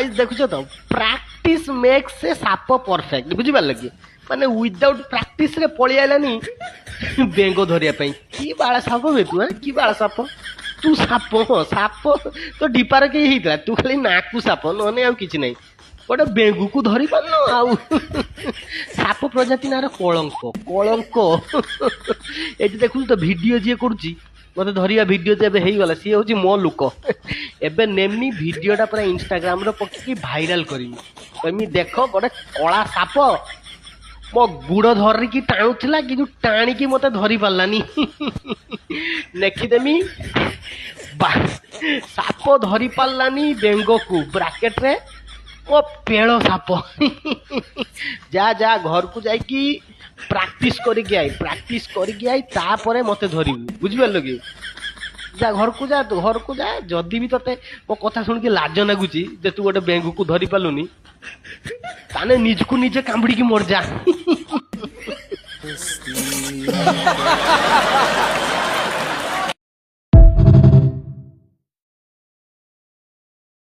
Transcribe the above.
guys देखुछ तो practice makes a साप परफेक्ट बुझी पारल कि माने विदाउट प्रैक्टिस रे पळी आइलानी बेंगो धरिया पई की बाळा साप बे तू की बाळा साप तू साप साप तो डिपार के हितला तू खाली नाकू साप नने आ किछि नै गोटे बेंगू को धरी पारन आउ साप प्रजाति नार कलंक कलंक एठी देखु तो वीडियो जे करूची मते धरिया वीडियो जे हे गला सी होची मो लुक एबे नेमनी वीडियोटा पूरा इंस्टाग्राम रे पक्की वायरल करिमी तमी देखो गोटे कला साप मो गुड़ धरिकी टाणुला कि टाणिकी मते धरी पारलानी नेखिदेमी साप धरी पारलानी बेंगो को ब्राकेट रे ओ पेड़ साप जा जा घर को जाइकी प्रैक्टिस करके आई तापरे मते धरिबू बुझि पारलो कि जा घर को जा जदि भी तते मो कथा सुन के लाज लागुची जे तू गोटे बेंगू को धरी पालुनी ताने निजकु निजे कांबड़ी की मर जा